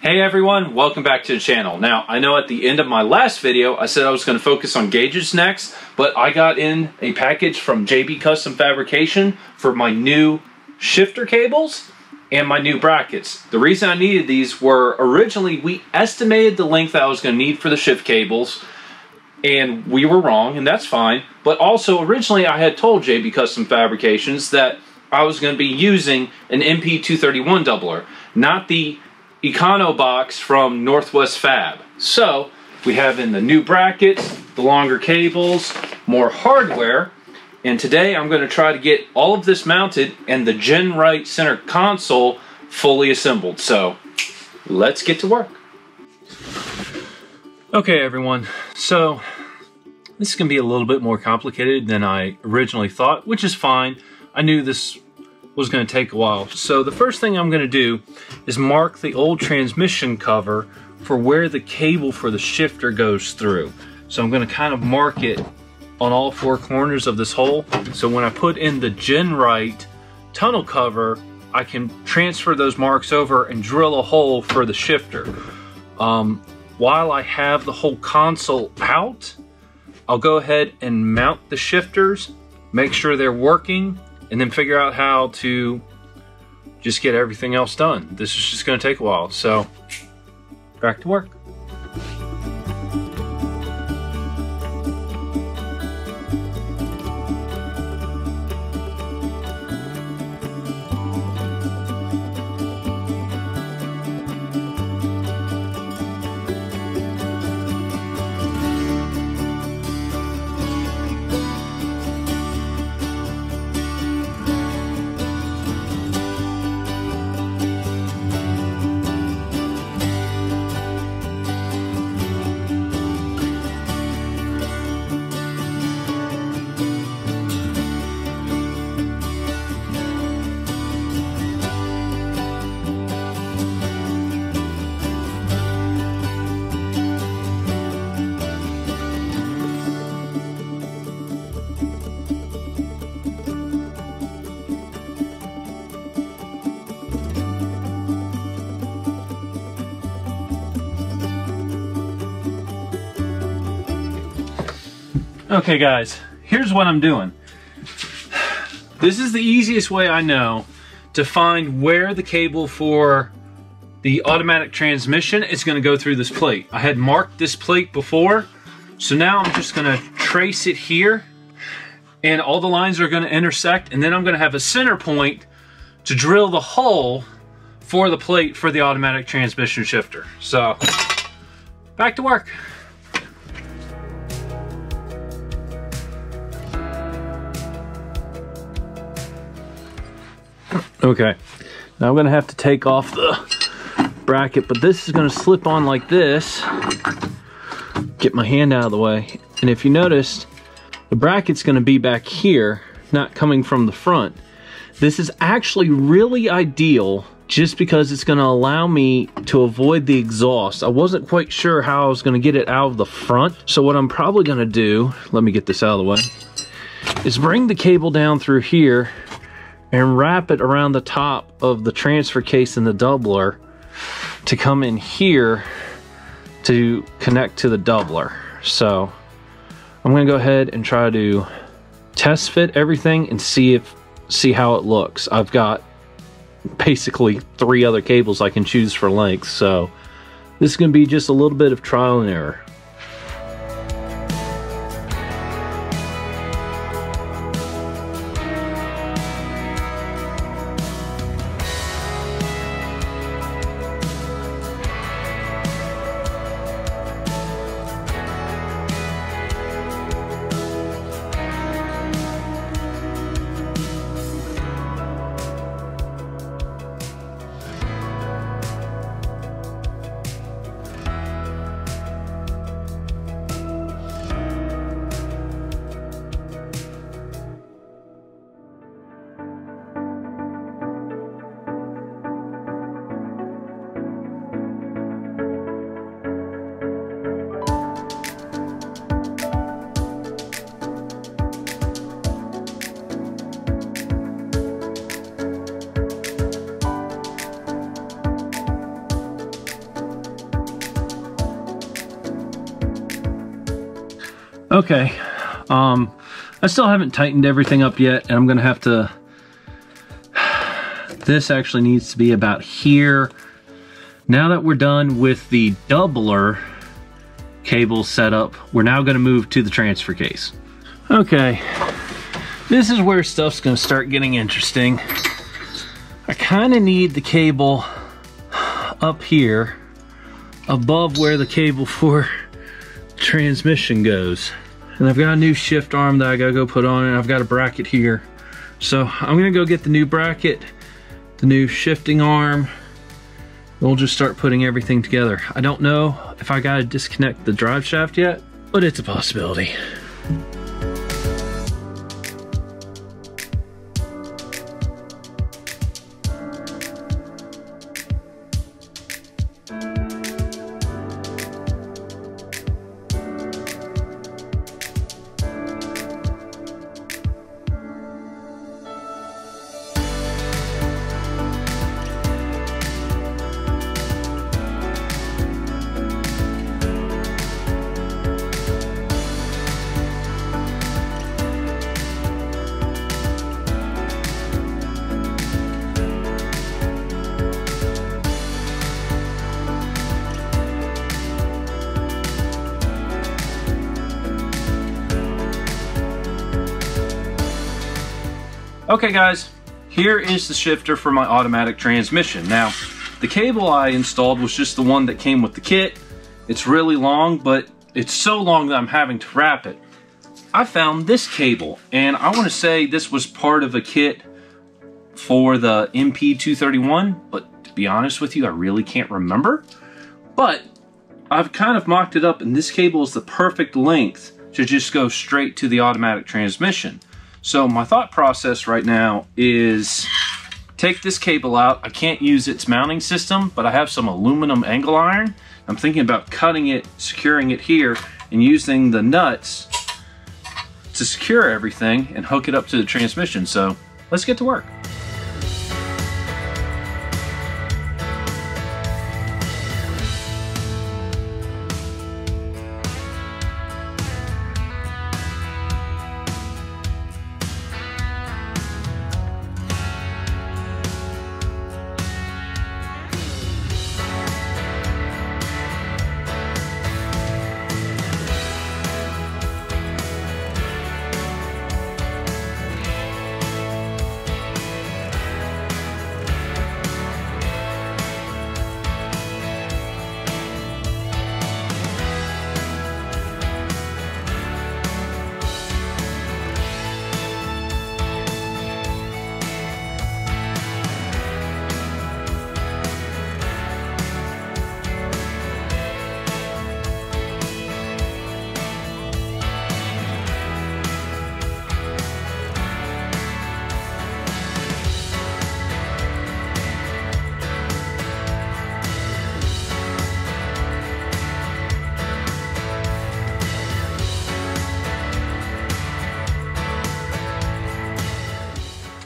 Hey everyone, welcome back to the channel. Now, I know at the end of my last video, I said I was going to focus on gauges next, but I got in a package from JB Custom Fabrication for my new shifter cables and my new brackets. The reason I needed these were originally we estimated the length I was going to need for the shift cables, and we were wrong, and that's fine. But also, originally I had told JB Custom Fabrications that I was going to be using an MP231 doubler, not the Econo box from Northwest Fab. So we have in the new brackets, the longer cables, more hardware, and today I'm going to try to get all of this mounted and the GenRight center console fully assembled. So let's get to work. Okay everyone, so this is going to be a little bit more complicated than I originally thought, which is fine. I knew this was going to take a while. So the first thing I'm going to do is mark the old transmission cover for where the cable for the shifter goes through. So I'm going to kind of mark it on all four corners of this hole. So when I put in the GenRight tunnel cover, I can transfer those marks over and drill a hole for the shifter. While I have the whole console out, I'll go ahead and mount the shifters, make sure they're working, and then figure out how to just get everything else done. This is just going to take a while, so back to work. Okay guys, here's what I'm doing. This is the easiest way I know to find where the cable for the automatic transmission is going to go through this plate. I had marked this plate before, so now I'm just going to trace it here, and all the lines are going to intersect, and then I'm going to have a center point to drill the hole for the plate for the automatic transmission shifter. So, back to work. Okay, now I'm going to have to take off the bracket, but this is going to slip on like this. Get my hand out of the way, and if you noticed, the bracket's going to be back here, not coming from the front. This is actually really ideal just because it's going to allow me to avoid the exhaust. I wasn't quite sure how I was going to get it out of the front, so what I'm probably going to do, let me get this out of the way, is bring the cable down through here and wrap it around the top of the transfer case in the doubler to come in here to connect to the doubler. So I'm going to go ahead and try to test fit everything and see how it looks. I've got basically 3 other cables I can choose for length, so this is going to be just a little bit of trial and error. Okay, I still haven't tightened everything up yet, and I'm gonna have to, this actually needs to be about here. Now that we're done with the doubler cable setup, we're now gonna move to the transfer case. Okay, this is where stuff's gonna start getting interesting. I kinda need the cable up here above where the cable for transmission goes. And I've got a new shift arm that I gotta go put on, and I've got a bracket here. So I'm gonna go get the new bracket, the new shifting arm. We'll just start putting everything together. I don't know if I gotta disconnect the drive shaft yet, but it's a possibility. Okay guys, here is the shifter for my automatic transmission. Now, the cable I installed was just the one that came with the kit. It's really long, but it's so long that I'm having to wrap it. I found this cable, and I want to say this was part of a kit for the MP231, but to be honest with you, I really can't remember. But I've kind of mocked it up, and this cable is the perfect length to just go straight to the automatic transmission. So my thought process right now is take this cable out. I can't use its mounting system, but I have some aluminum angle iron. I'm thinking about cutting it, securing it here, and using the nuts to secure everything and hook it up to the transmission. So let's get to work.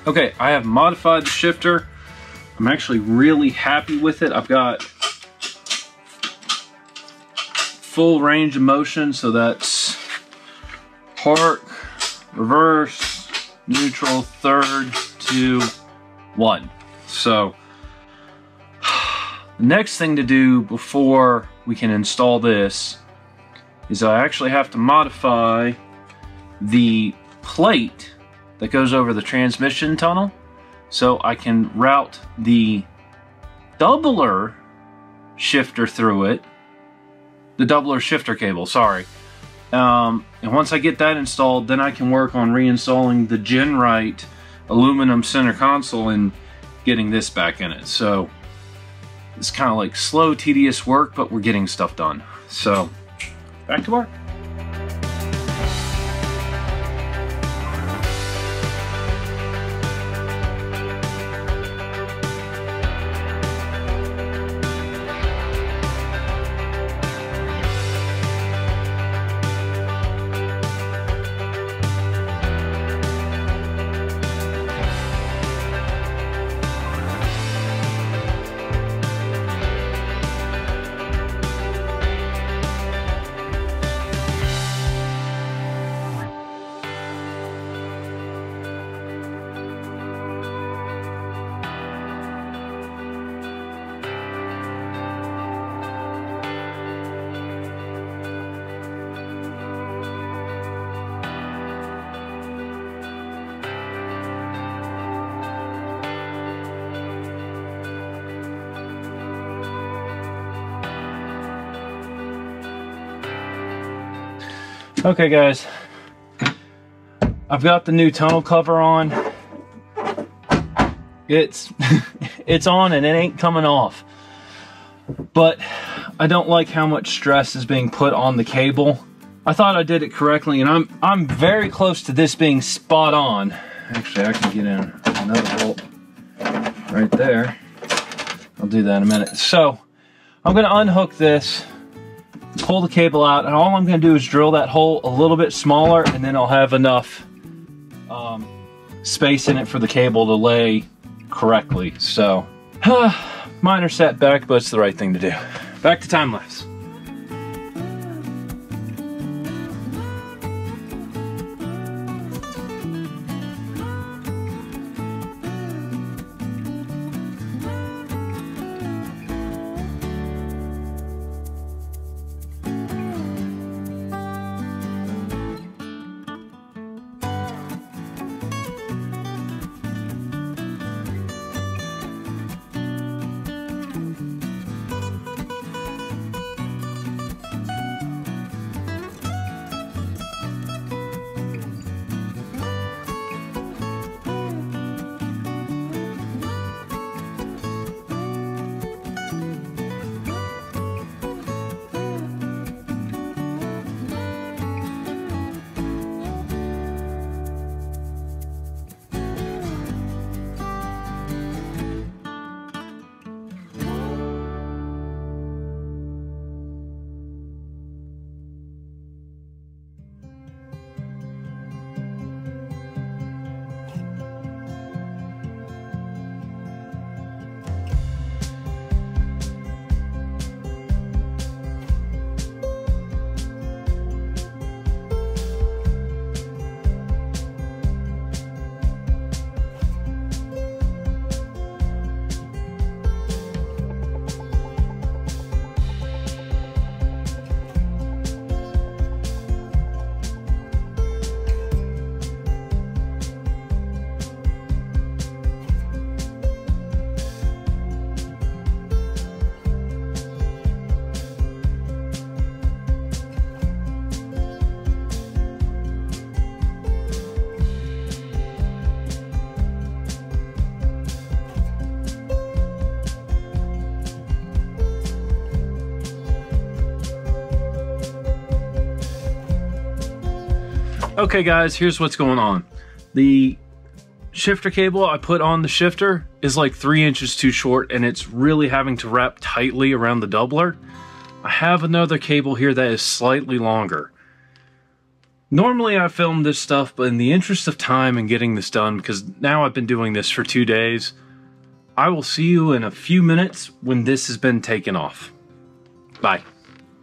Okay, I have modified the shifter. I'm actually really happy with it. I've got full range of motion, so that's park, reverse, neutral, third, 2, 1. So the next thing to do before we can install this is I actually have to modify the plate that goes over the transmission tunnel so I can route the doubler shifter through it, the doubler shifter cable, sorry. And once I get that installed, then I can work on reinstalling the GenRight aluminum center console and getting this back in it. So it's kind of like slow, tedious work, but we're getting stuff done. So back to work. Okay guys, I've got the new tunnel cover on. It's it's on and it ain't coming off. But I don't like how much stress is being put on the cable. I thought I did it correctly, and I'm very close to this being spot on. Actually, I can get in another bolt right there. I'll do that in a minute. So I'm gonna unhook this, pull the cable out, and all I'm gonna do is drill that hole a little bit smaller, and then I'll have enough space in it for the cable to lay correctly. So minor setback, but it's the right thing to do. Back to time lapse. Okay guys, here's what's going on. The shifter cable I put on the shifter is like 3 inches too short, and it's really having to wrap tightly around the doubler. I have another cable here that is slightly longer. Normally I film this stuff, but in the interest of time and getting this done, because now I've been doing this for 2 days, I will see you in a few minutes when this has been taken off. Bye.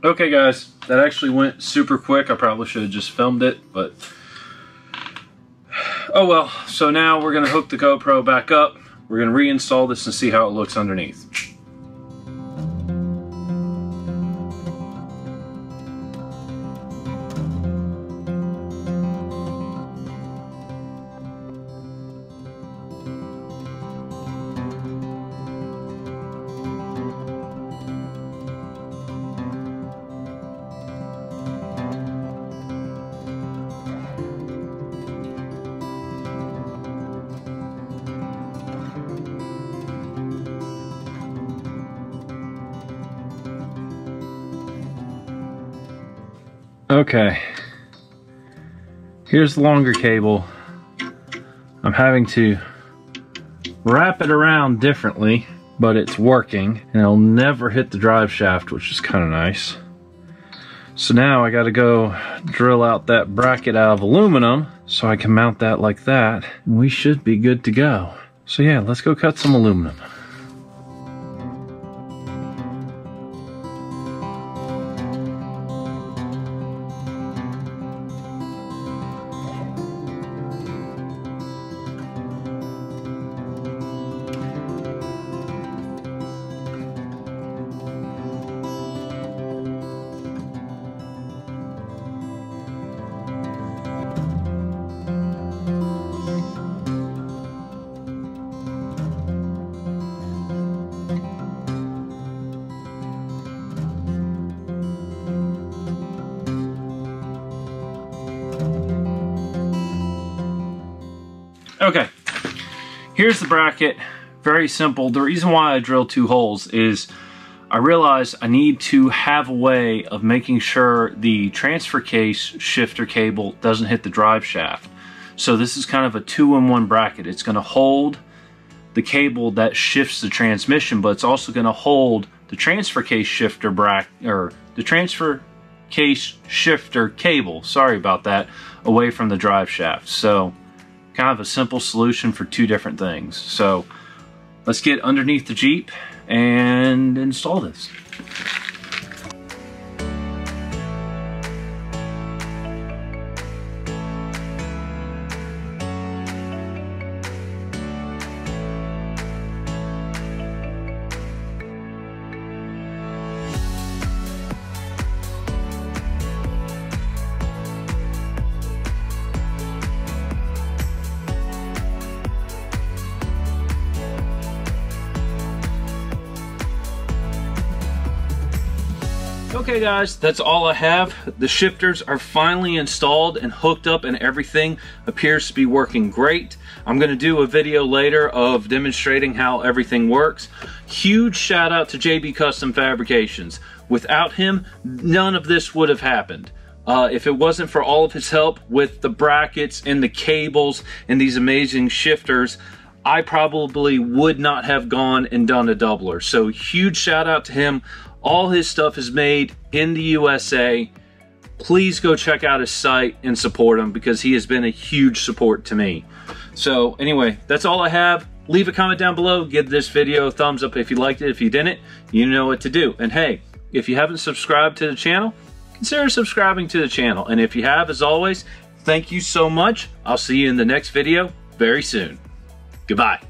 Okay guys, that actually went super quick. I probably should have just filmed it, but oh well. So now we're gonna hook the GoPro back up. We're gonna reinstall this and see how it looks underneath. Okay, here's the longer cable. I'm having to wrap it around differently, but it's working, and it'll never hit the drive shaft, which is kind of nice. So now I gotta go drill out that bracket out of aluminum so I can mount that like that. We should be good to go. So yeah, let's go cut some aluminum. Okay, here's the bracket. Very simple. The reason why I drilled 2 holes is I realized I need to have a way of making sure the transfer case shifter cable doesn't hit the drive shaft. So this is kind of a 2-in-1 bracket. It's going to hold the cable that shifts the transmission, but it's also going to hold the transfer case shifter the transfer case shifter cable, sorry about that, away from the drive shaft. So kind of a simple solution for 2 different things. So let's get underneath the Jeep and install this. Okay guys, that's all I have. The shifters are finally installed and hooked up and everything appears to be working great. I'm going to do a video later of demonstrating how everything works. Huge shout out to JB Custom Fabrications. Without him, none of this would have happened. If it wasn't for all of his help with the brackets and the cables and these amazing shifters, I probably would not have gone and done a doubler. So huge shout out to him. All his stuff is made in the USA. Please go check out his site and support him because he has been a huge support to me. So anyway, that's all I have. Leave a comment down below. Give this video a thumbs up if you liked it. If you didn't, you know what to do. And hey, if you haven't subscribed to the channel, consider subscribing to the channel. And if you have, as always, thank you so much. I'll see you in the next video very soon. Goodbye.